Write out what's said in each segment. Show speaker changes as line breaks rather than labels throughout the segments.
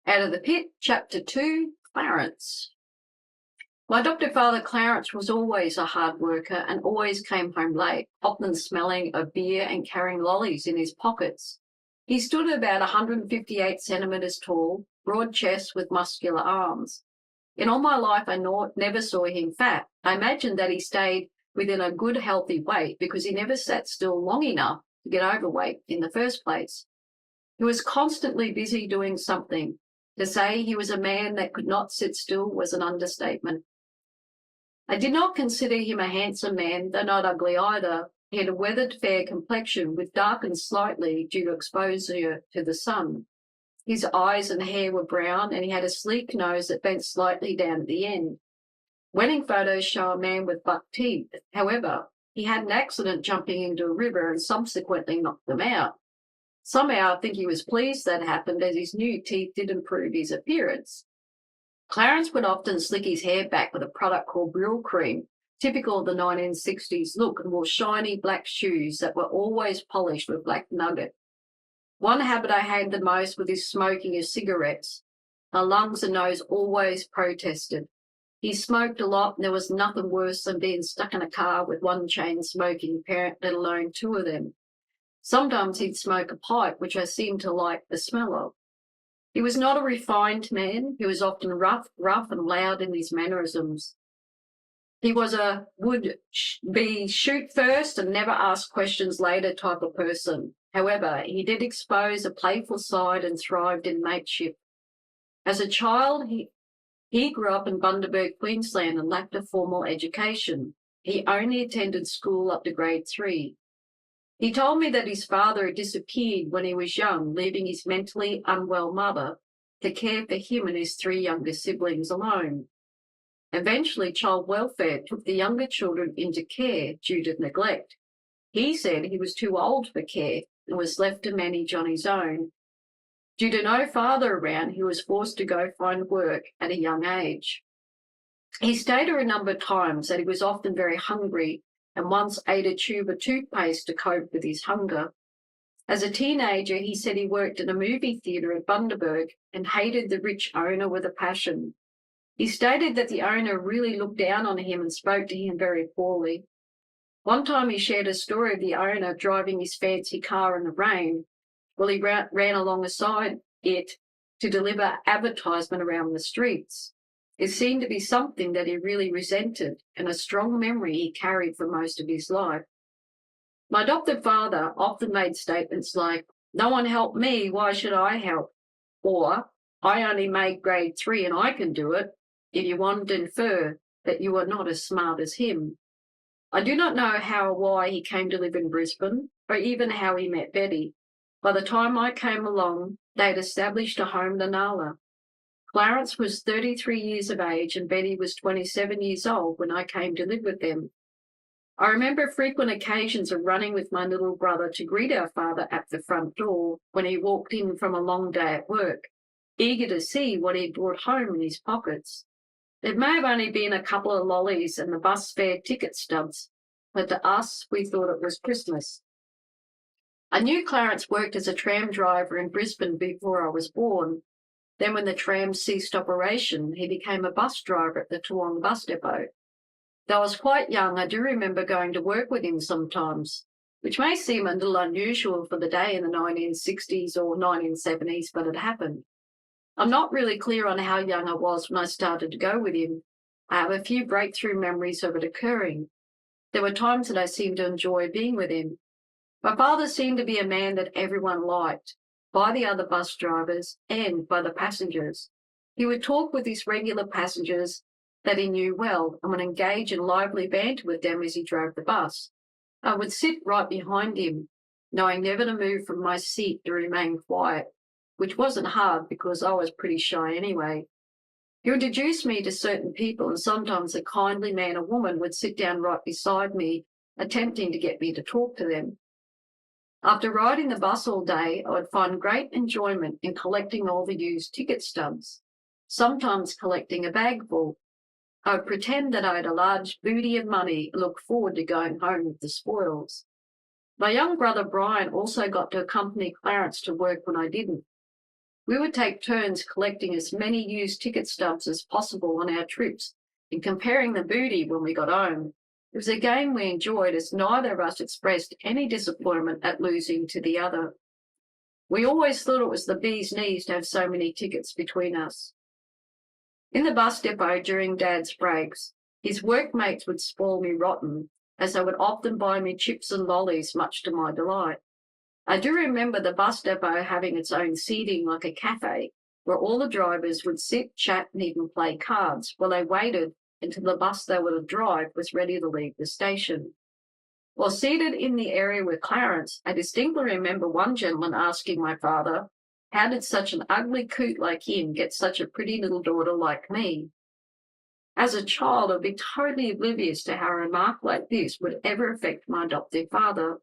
Out of the Pit, Chapter 2, Clarence. My adoptive father, Clarence, was always a hard worker and always came home late, often smelling of beer and carrying lollies in his pockets. He stood about 158 centimetres tall, broad chest with muscular arms. In all my life, I never saw him fat. I imagined that he stayed within a good, healthy weight because he never sat still long enough to get overweight in the first place. He was constantly busy doing something. To say he was a man that could not sit still was an understatement. I did not consider him a handsome man, though not ugly either. He had a weathered fair complexion, with darkened slightly due to exposure to the sun. His eyes and hair were brown, and he had a sleek nose that bent slightly down at the end. Wedding photos show a man with buck teeth. However, he had an accident jumping into a river and subsequently knocked them out. Somehow I think he was pleased that happened, as his new teeth did improve his appearance. Clarence would often slick his hair back with a product called Brill Cream, typical of the 1960s look, and wore shiny black shoes that were always polished with black nugget. One habit I hated the most was his smoking of cigarettes. My lungs and nose always protested. He smoked a lot, and there was nothing worse than being stuck in a car with one chain-smoking parent, let alone two of them. Sometimes he'd smoke a pipe, which I seemed to like the smell of. He was not a refined man. He was often rough and loud in his mannerisms. He was would be shoot first and never ask questions later type of person. However, he did expose a playful side and thrived in mateship. As a child, he grew up in Bundaberg, Queensland, and lacked a formal education. He only attended school up to grade 3. He told me that his father had disappeared when he was young, leaving his mentally unwell mother to care for him and his 3 younger siblings alone. Eventually, child welfare took the younger children into care due to neglect. He said he was too old for care and was left to manage on his own. Due to no father around, he was forced to go find work at a young age. He stated a number of times that he was often very hungry and once ate a tube of toothpaste to cope with his hunger. As a teenager, he said he worked in a movie theatre at Bundaberg and hated the rich owner with a passion. He stated that the owner really looked down on him and spoke to him very poorly. One time he shared a story of the owner driving his fancy car in the rain while he ran alongside it to deliver advertisement around the streets. It seemed to be something that he really resented and a strong memory he carried for most of his life. My adopted father often made statements like, "No one helped me, why should I help?" Or, "I only made grade 3 and I can do it," if you want to infer that you are not as smart as him. I do not know how or why he came to live in Brisbane, or even how he met Betty. By the time I came along, they had established a home in Nala. Clarence was 33 years of age and Betty was 27 years old when I came to live with them. I remember frequent occasions of running with my little brother to greet our father at the front door when he walked in from a long day at work, eager to see what he had brought home in his pockets. It may have only been a couple of lollies and the bus fare ticket stubs, but to us, we thought it was Christmas. I knew Clarence worked as a tram driver in Brisbane before I was born. Then when the tram ceased operation, he became a bus driver at the Toowong bus depot. Though I was quite young, I do remember going to work with him sometimes, which may seem a little unusual for the day in the 1960s or 1970s, but it happened. I'm not really clear on how young I was when I started to go with him. I have a few breakthrough memories of it occurring. There were times that I seemed to enjoy being with him. My father seemed to be a man that everyone liked, by the other bus drivers and by the passengers. He would talk with his regular passengers that he knew well and would engage in lively banter with them as he drove the bus. I would sit right behind him, knowing never to move from my seat to remain quiet, which wasn't hard because I was pretty shy anyway. He introduced me to certain people, and sometimes a kindly man or woman would sit down right beside me, attempting to get me to talk to them. After riding the bus all day, I would find great enjoyment in collecting all the used ticket stubs, sometimes collecting a bag full. I would pretend that I had a large booty of money and look forward to going home with the spoils. My young brother Brian also got to accompany Clarence to work when I didn't. We would take turns collecting as many used ticket stubs as possible on our trips and comparing the booty when we got home. It was a game we enjoyed as neither of us expressed any disappointment at losing to the other. We always thought it was the bee's knees to have so many tickets between us. In the bus depot during Dad's breaks, his workmates would spoil me rotten, as they would often buy me chips and lollies, much to my delight. I do remember the bus depot having its own seating like a cafe, where all the drivers would sit, chat, and even play cards while they waited until the bus they were to drive was ready to leave the station. While seated in the area with Clarence, I distinctly remember one gentleman asking my father, how did such an ugly coot like him get such a pretty little daughter like me? As a child, I'd be totally oblivious to how a remark like this would ever affect my adoptive father.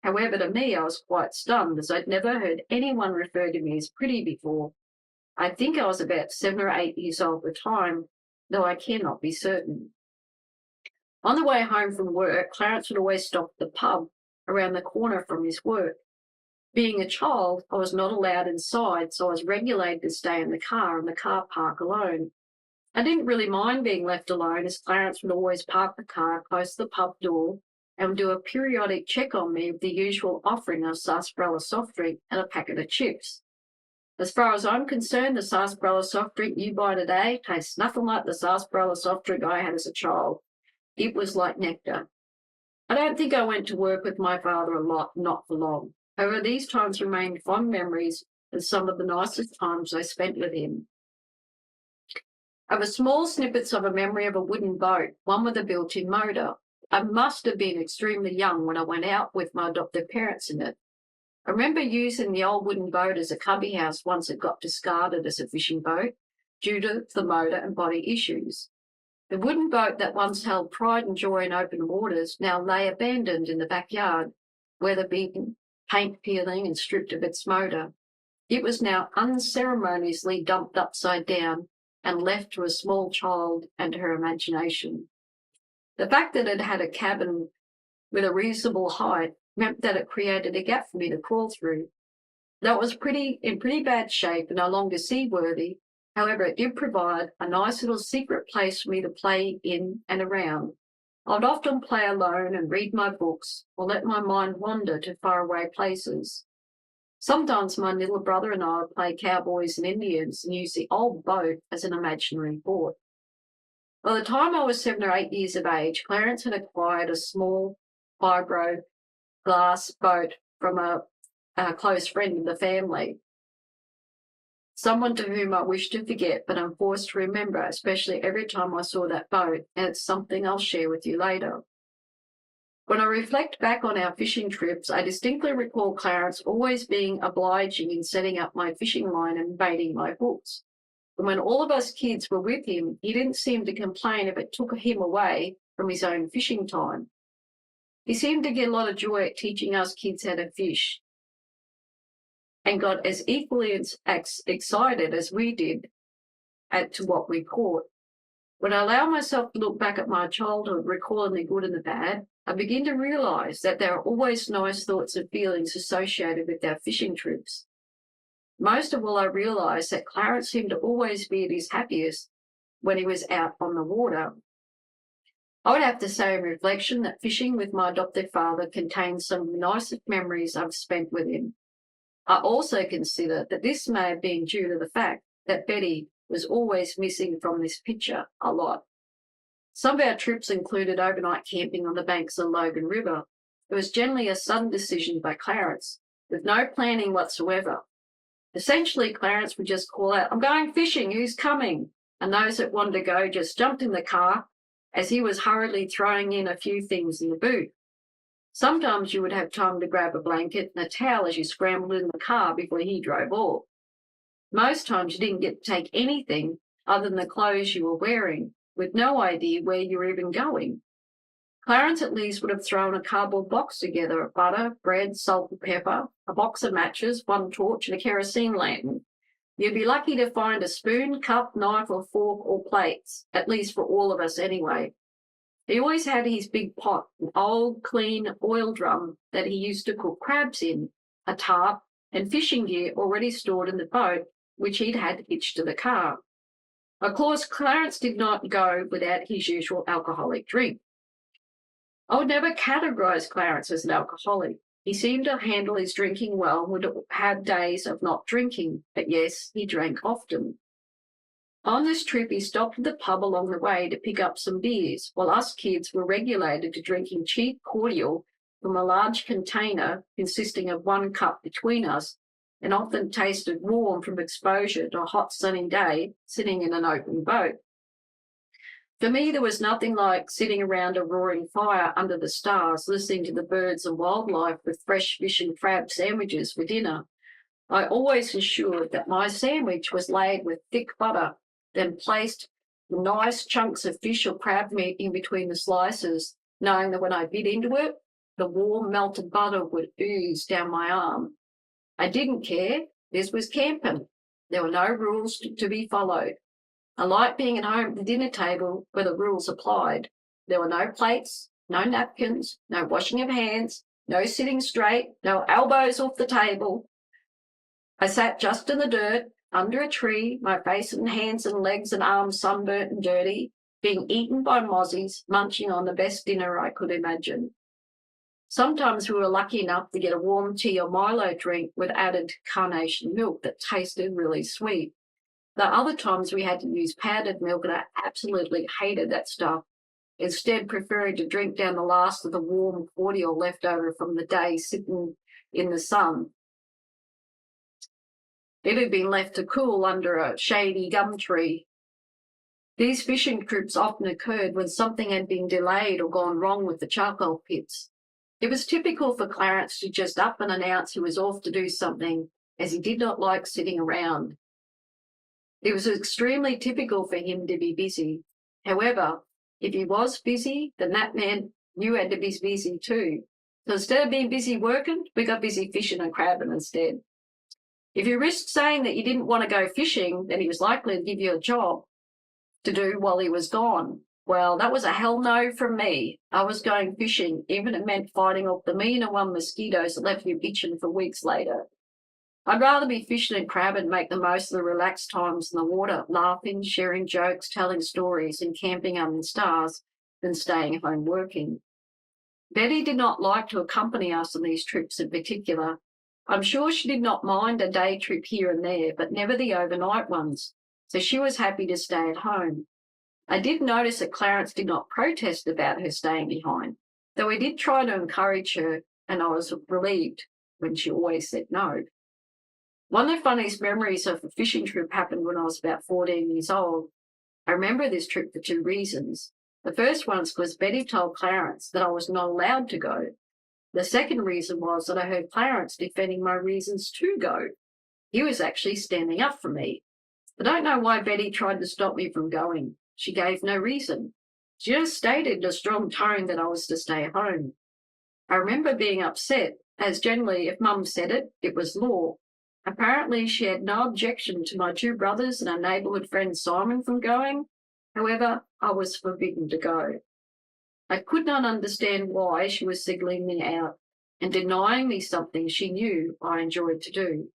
However, to me, I was quite stunned, as I'd never heard anyone refer to me as pretty before. I think I was about 7 or 8 years old at the time, though I cannot be certain. On the way home from work, Clarence would always stop at the pub around the corner from his work. Being a child, I was not allowed inside, so I was regulated to stay in the car park alone. I didn't really mind being left alone, as Clarence would always park the car close to the pub door and would do a periodic check on me with the usual offering of sarsaparilla soft drink and a packet of chips. As far as I'm concerned, the sarsaparilla soft drink you buy today tastes nothing like the sarsaparilla soft drink I had as a child. It was like nectar. I don't think I went to work with my father a lot, not for long. However, these times remain fond memories of some of the nicest times I spent with him. I have a small snippets of a memory of a wooden boat, one with a built-in motor. I must have been extremely young when I went out with my adoptive parents in it. I remember using the old wooden boat as a cubby house once it got discarded as a fishing boat due to the motor and body issues. The wooden boat that once held pride and joy in open waters now lay abandoned in the backyard, weather-beaten, paint peeling and stripped of its motor. It was now unceremoniously dumped upside down and left to a small child and her imagination. The fact that it had a cabin with a reasonable height meant that it created a gap for me to crawl through. That was in pretty bad shape and no longer seaworthy. However, it did provide a nice little secret place for me to play in and around. I would often play alone and read my books or let my mind wander to faraway places. Sometimes my little brother and I would play cowboys and Indians and use the old boat as an imaginary fort. By the time I was 7 or 8 years of age, Clarence had acquired a small fibroglass boat from a close friend of the family, someone to whom I wish to forget, but I'm forced to remember, especially every time I saw that boat, and it's something I'll share with you later. When I reflect back on our fishing trips, I distinctly recall Clarence always being obliging in setting up my fishing line and baiting my hooks. And when all of us kids were with him, he didn't seem to complain if it took him away from his own fishing time. He seemed to get a lot of joy at teaching us kids how to fish and got as equally excited as we did to what we caught. When I allow myself to look back at my childhood, recalling the good and the bad, I begin to realise that there are always nice thoughts and feelings associated with our fishing trips. Most of all, I realised that Clarence seemed to always be at his happiest when he was out on the water. I would have to say in reflection that fishing with my adoptive father contains some of the nicest memories I've spent with him. I also consider that this may have been due to the fact that Betty was always missing from this picture a lot. Some of our trips included overnight camping on the banks of the Logan River. It was generally a sudden decision by Clarence, with no planning whatsoever. Essentially, Clarence would just call out, "I'm going fishing, who's coming?" And those that wanted to go just jumped in the car as he was hurriedly throwing in a few things in the boot. Sometimes you would have time to grab a blanket and a towel as you scrambled in the car before he drove off. Most times you didn't get to take anything other than the clothes you were wearing, with no idea where you were even going. Clarence at least would have thrown a cardboard box together of butter, bread, salt and pepper, a box of matches, one torch and a kerosene lantern. You'd be lucky to find a spoon, cup, knife or fork or plates, at least for all of us anyway. He always had his big pot, an old, clean oil drum that he used to cook crabs in, a tarp, and fishing gear already stored in the boat which he'd had hitched to the car. Of course, Clarence did not go without his usual alcoholic drink. I would never categorise Clarence as an alcoholic. He seemed to handle his drinking well and would have days of not drinking, but yes, he drank often. On this trip, he stopped at the pub along the way to pick up some beers, while us kids were regulated to drinking cheap cordial from a large container consisting of 1 cup between us, and often tasted warm from exposure to a hot sunny day sitting in an open boat. For me, there was nothing like sitting around a roaring fire under the stars, listening to the birds and wildlife with fresh fish and crab sandwiches for dinner. I always ensured that my sandwich was laid with thick butter, then placed nice chunks of fish or crab meat in between the slices, knowing that when I bit into it, the warm melted butter would ooze down my arm. I didn't care. This was camping. There were no rules to be followed. I liked being at home at the dinner table where the rules applied. There were no plates, no napkins, no washing of hands, no sitting straight, no elbows off the table. I sat just in the dirt, under a tree, my face and hands and legs and arms sunburnt and dirty, being eaten by mozzies, munching on the best dinner I could imagine. Sometimes we were lucky enough to get a warm tea or Milo drink with added carnation milk that tasted really sweet. The other times we had to use powdered milk, and I absolutely hated that stuff, instead preferring to drink down the last of the warm cordial left over from the day sitting in the sun. It had been left to cool under a shady gum tree. These fishing trips often occurred when something had been delayed or gone wrong with the charcoal pits. It was typical for Clarence to just up and announce he was off to do something, as he did not like sitting around. It was extremely typical for him to be busy. However, if he was busy, then that meant you had to be busy too. So instead of being busy working, we got busy fishing and crabbing instead. If you risked saying that you didn't want to go fishing, then he was likely to give you a job to do while he was gone. Well, that was a hell no from me. I was going fishing, even if it meant fighting off the million-and-one mosquitoes that left you itching for weeks later. I'd rather be fishing and crabbing and make the most of the relaxed times in the water, laughing, sharing jokes, telling stories, and camping under the stars than staying home working. Betty did not like to accompany us on these trips in particular. I'm sure she did not mind a day trip here and there, but never the overnight ones, so she was happy to stay at home. I did notice that Clarence did not protest about her staying behind, though he did try to encourage her, and I was relieved when she always said no. One of the funniest memories of a fishing trip happened when I was about 14 years old. I remember this trip for 2 reasons. The first one was because Betty told Clarence that I was not allowed to go. The second reason was that I heard Clarence defending my reasons to go. He was actually standing up for me. I don't know why Betty tried to stop me from going. She gave no reason. She just stated in a strong tone that I was to stay home. I remember being upset, as generally if Mum said it, it was law. Apparently she had no objection to my 2 brothers and our neighbourhood friend Simon from going. However, I was forbidden to go. I could not understand why she was singling me out and denying me something she knew I enjoyed to do.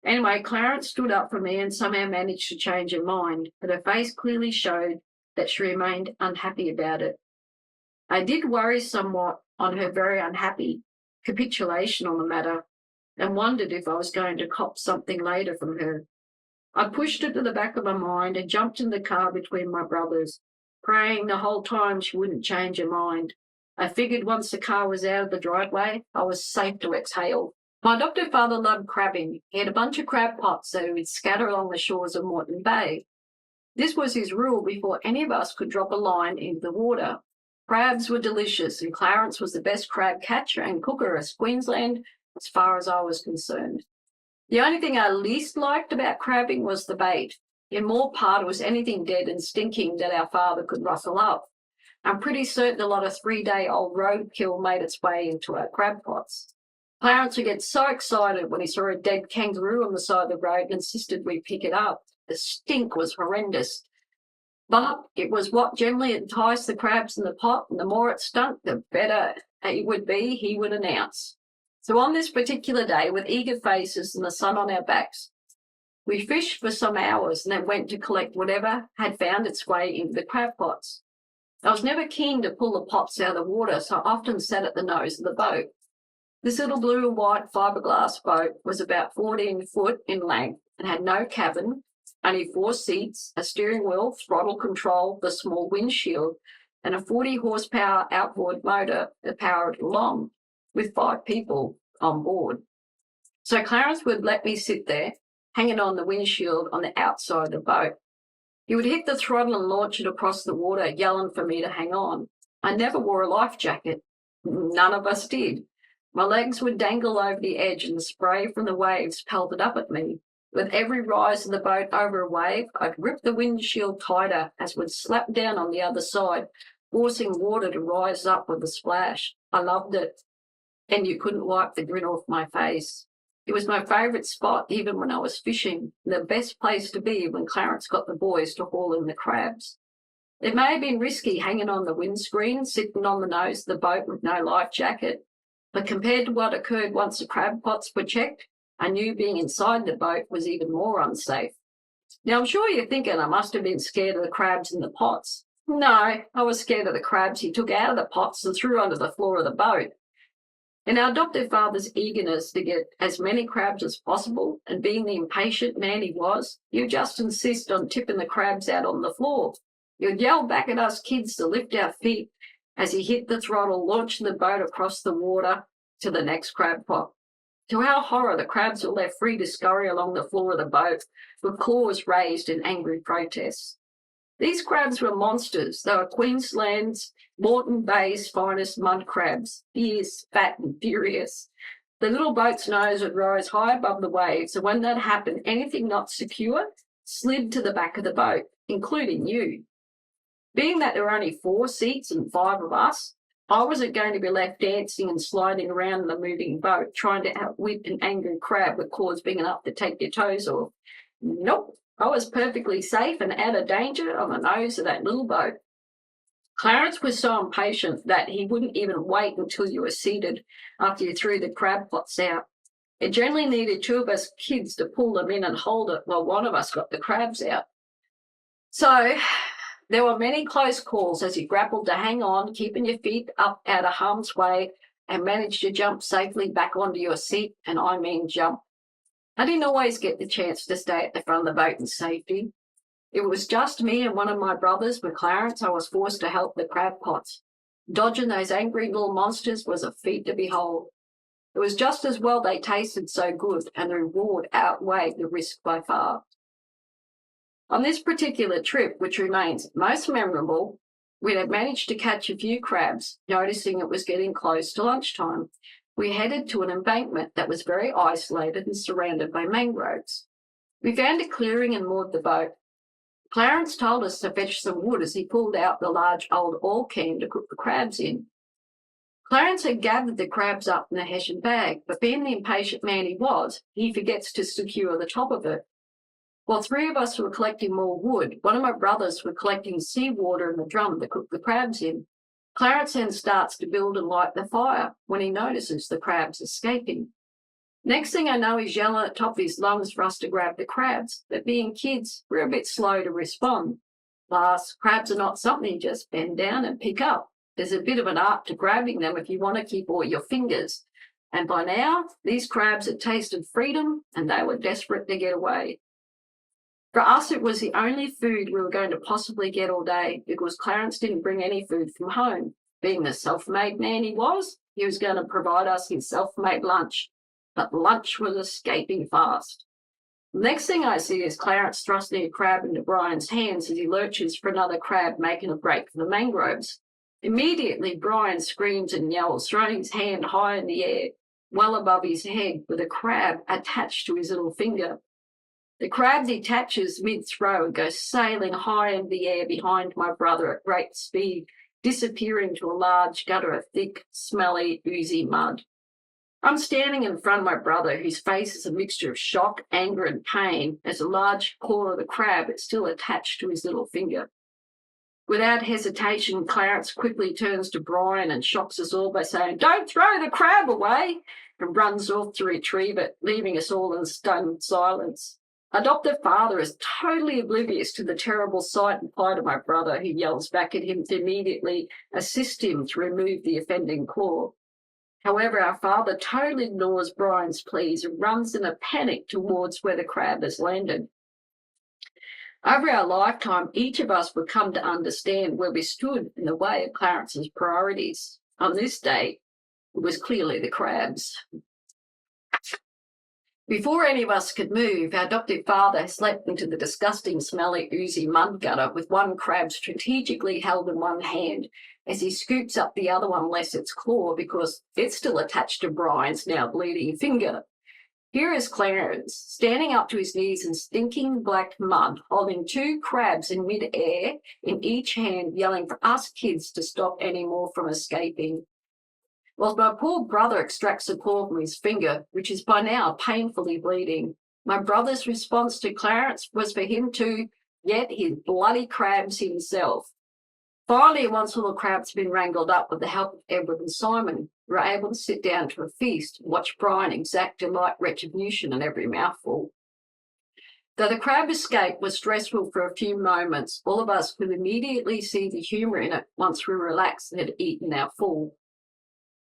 Anyway, Clarence stood up for me and somehow managed to change her mind, but her face clearly showed that she remained unhappy about it. I did worry somewhat on her very unhappy capitulation on the matter, and wondered if I was going to cop something later from her. I pushed it to the back of my mind and jumped in the car between my brothers, praying the whole time she wouldn't change her mind. I figured once the car was out of the driveway, I was safe to exhale. My adoptive father loved crabbing. He had a bunch of crab pots that he would scatter along the shores of Moreton Bay. This was his rule before any of us could drop a line into the water. Crabs were delicious, and Clarence was the best crab catcher and cooker of Queensland as far as I was concerned. The only thing I least liked about crabbing was the bait. In more part, it was anything dead and stinking that our father could rustle up. I'm pretty certain a lot of 3-day-old roadkill made its way into our crab pots. Clarence would get so excited when he saw a dead kangaroo on the side of the road and insisted we pick it up. The stink was horrendous. But it was what generally enticed the crabs in the pot, and the more it stunk, the better it would be, he would announce. So on this particular day, with eager faces and the sun on our backs, We fished for some hours and then went to collect whatever had found its way into the crab pots. I was never keen to pull the pots out of the water, so I often sat at the nose of the boat. This little blue and white fiberglass boat was about 14 foot in length and had no cabin, only 4 seats, a steering wheel, throttle control, the small windshield, and a 40 horsepower outboard motor that powered it along, with 5 people on board. So Clarence would let me sit there, hanging on the windshield on the outside of the boat. He would hit the throttle and launch it across the water, yelling for me to hang on. I never wore a life jacket. None of us did. My legs would dangle over the edge and the spray from the waves pelted up at me. With every rise of the boat over a wave, I'd rip the windshield tighter as it would slap down on the other side, forcing water to rise up with a splash. I loved it, and you couldn't wipe the grin off my face. It was my favourite spot even when I was fishing, the best place to be when Clarence got the boys to haul in the crabs. It may have been risky hanging on the windscreen, sitting on the nose of the boat with no life jacket, but compared to what occurred once the crab pots were checked, I knew being inside the boat was even more unsafe. Now, I'm sure you're thinking I must have been scared of the crabs in the pots. No, I was scared of the crabs he took out of the pots and threw onto the floor of the boat. In our adoptive father's eagerness to get as many crabs as possible, and being the impatient man he was, he would just insist on tipping the crabs out on the floor. He would yell back at us kids to lift our feet as he hit the throttle, launching the boat across the water to the next crab pot. To our horror, the crabs were left free to scurry along the floor of the boat, with claws raised in angry protests. These crabs were monsters. They were Queensland's Moreton Bay's finest mud crabs, fierce, fat and furious. The little boat's nose would rise high above the waves, and when that happened, anything not secure slid to the back of the boat, including you. Being that there were only 4 seats and 5 of us, I wasn't going to be left dancing and sliding around in the moving boat, trying to outwit an angry crab with claws big enough to take your toes off. Nope. I was perfectly safe and out of danger on the nose of that little boat. Clarence was so impatient that he wouldn't even wait until you were seated after you threw the crab pots out. It generally needed 2 of us kids to pull them in and hold it while one of us got the crabs out. So there were many close calls as you grappled to hang on, keeping your feet up out of harm's way, and managed to jump safely back onto your seat, and I mean jump. I didn't always get the chance to stay at the front of the boat in safety. It was just me and one of my brothers. With Clarence, I was forced to help the crab pots. Dodging those angry little monsters was a feat to behold. It was just as well they tasted so good, and the reward outweighed the risk by far. On this particular trip, which remains most memorable, we had managed to catch a few crabs, noticing it was getting close to lunchtime. We headed to an embankment that was very isolated and surrounded by mangroves. We found a clearing and moored the boat. Clarence told us to fetch some wood as he pulled out the large old oil can to cook the crabs in. Clarence had gathered the crabs up in a hessian bag, but being the impatient man he was, he forgets to secure the top of it. While 3 of us were collecting more wood, one of my brothers was collecting seawater in the drum to cook the crabs in. Clarence then starts to build and light the fire when he notices the crabs escaping. Next thing I know, he's yelling at the top of his lungs for us to grab the crabs, but being kids, we're a bit slow to respond. Plus, crabs are not something you just bend down and pick up. There's a bit of an art to grabbing them if you want to keep all your fingers. And by now, these crabs had tasted freedom and they were desperate to get away. For us, it was the only food we were going to possibly get all day because Clarence didn't bring any food from home. Being the self-made man he was going to provide us his self-made lunch. But lunch was escaping fast. The next thing I see is Clarence thrusting a crab into Brian's hands as he lurches for another crab, making a break for the mangroves. Immediately, Brian screams and yells, throwing his hand high in the air, well above his head, with a crab attached to his little finger. The crab detaches mid-throw and goes sailing high in the air behind my brother at great speed, disappearing to a large gutter of thick, smelly, oozy mud. I'm standing in front of my brother, whose face is a mixture of shock, anger, and pain, as a large claw of the crab is still attached to his little finger. Without hesitation, Clarence quickly turns to Brian and shocks us all by saying, "Don't throw the crab away," and runs off to retrieve it, leaving us all in stunned silence. Adoptive father is totally oblivious to the terrible sight and plight of my brother, who yells back at him to immediately assist him to remove the offending claw. However, our father totally ignores Brian's pleas and runs in a panic towards where the crab has landed. Over our lifetime, each of us would come to understand where we stood in the way of Clarence's priorities. On this day, it was clearly the crabs. Before any of us could move, our adoptive father slept into the disgusting, smelly, oozy mud gutter with one crab strategically held in one hand as he scoops up the other one lest its claw because it's still attached to Brian's now bleeding finger. Here is Clarence, standing up to his knees in stinking black mud, holding two crabs in mid-air in each hand, yelling for us kids to stop any more from escaping. Whilst my poor brother extracts a claw from his finger, which is by now painfully bleeding, my brother's response to Clarence was for him to get his bloody crabs himself. Finally, once all the crabs had been wrangled up with the help of Edward and Simon, we were able to sit down to a feast and watch Brian exact delight retribution in every mouthful. Though the crab escape was stressful for a few moments, all of us could immediately see the humour in it once we relaxed and had eaten our full.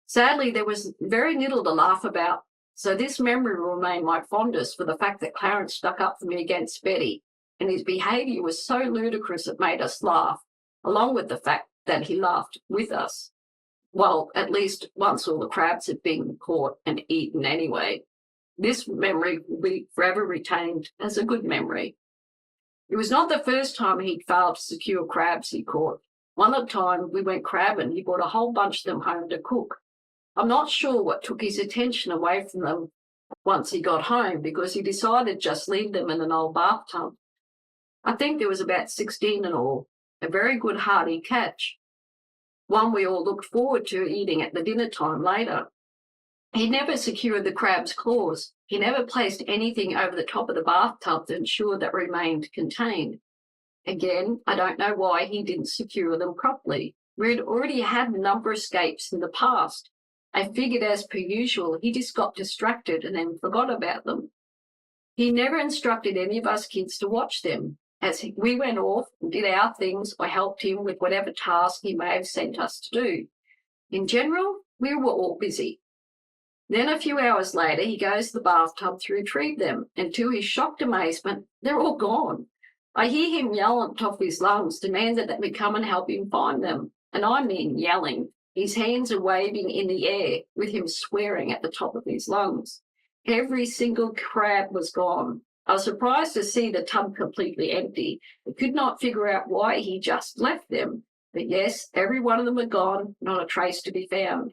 Sadly, there was very little to laugh about, so this memory will remain my fondest for the fact that Clarence stuck up for me against Betty, and his behaviour was so ludicrous it made us laugh, along with the fact that he laughed with us. Well, at least once all the crabs had been caught and eaten anyway. This memory will be forever retained as a good memory. It was not the first time he'd failed to secure crabs he caught. One time we went crabbing, he brought a whole bunch of them home to cook. I'm not sure what took his attention away from them once he got home, because he decided to just leave them in an old bathtub. I think there was about 16 in all, a very good hearty catch, one we all looked forward to eating at the dinner time later. He never secured the crab's claws. He never placed anything over the top of the bathtub to ensure that remained contained. Again, I don't know why he didn't secure them properly. We had already had a number of escapes in the past. I figured, as per usual, he just got distracted and then forgot about them. He never instructed any of us kids to watch them. As we went off and did our things, I helped him with whatever task he may have sent us to do. In general, we were all busy. Then a few hours later, he goes to the bathtub to retrieve them, and to his shocked amazement, they're all gone. I hear him yell on top of his lungs, demanding that we come and help him find them. And I mean yelling. His hands are waving in the air, with him swearing at the top of his lungs. Every single crab was gone. I was surprised to see the tub completely empty. I could not figure out why he just left them. But yes, every one of them were gone, not a trace to be found.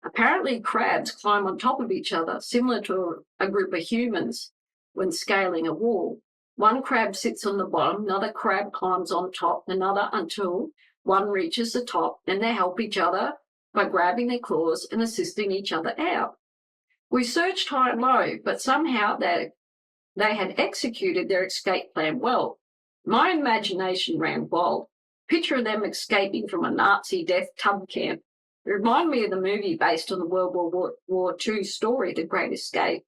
Apparently, crabs climb on top of each other, similar to a group of humans when scaling a wall. One crab sits on the bottom, another crab climbs on top, another until one reaches the top, and they help each other by grabbing their claws and assisting each other out. We searched high and low, but somehow they had executed their escape plan well. My imagination ran wild. Picture them escaping from a Nazi death tub camp. It reminded me of the movie based on the World War II story, The Great Escape.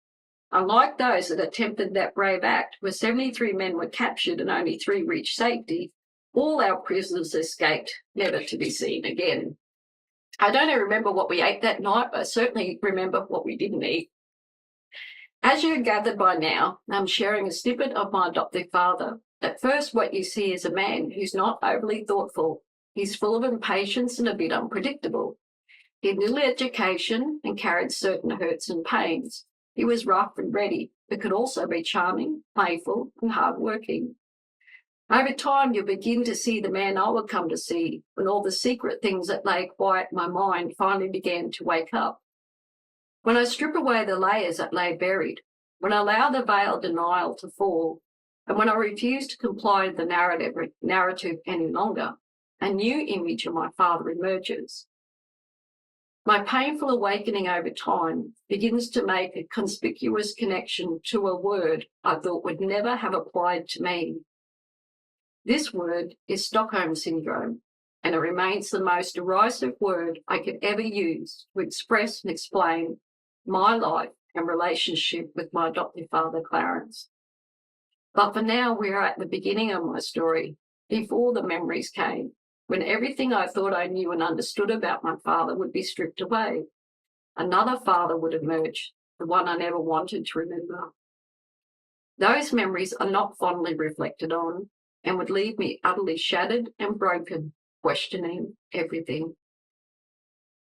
Unlike those that attempted that brave act, where 73 men were captured and only 3 reached safety, all our prisoners escaped, never to be seen again. I don't remember what we ate that night, but I certainly remember what we didn't eat. As you have gathered by now, I'm sharing a snippet of my adoptive father. At first, what you see is a man who's not overly thoughtful. He's full of impatience and a bit unpredictable. He had little education and carried certain hurts and pains. He was rough and ready, but could also be charming, playful, and hard-working. Over time, you'll begin to see the man I would come to see, when all the secret things that lay quiet in my mind finally began to wake up. When I strip away the layers that lay buried, when I allow the veil of denial to fall, and when I refuse to comply with the narrative any longer, a new image of my father emerges. My painful awakening over time begins to make a conspicuous connection to a word I thought would never have applied to me. This word is Stockholm Syndrome, and it remains the most derisive word I could ever use to express and explain my life and relationship with my adoptive father, Clarence. But for now, we're at the beginning of my story, before the memories came, when everything I thought I knew and understood about my father would be stripped away. Another father would emerge, the one I never wanted to remember. Those memories are not fondly reflected on and would leave me utterly shattered and broken, questioning everything.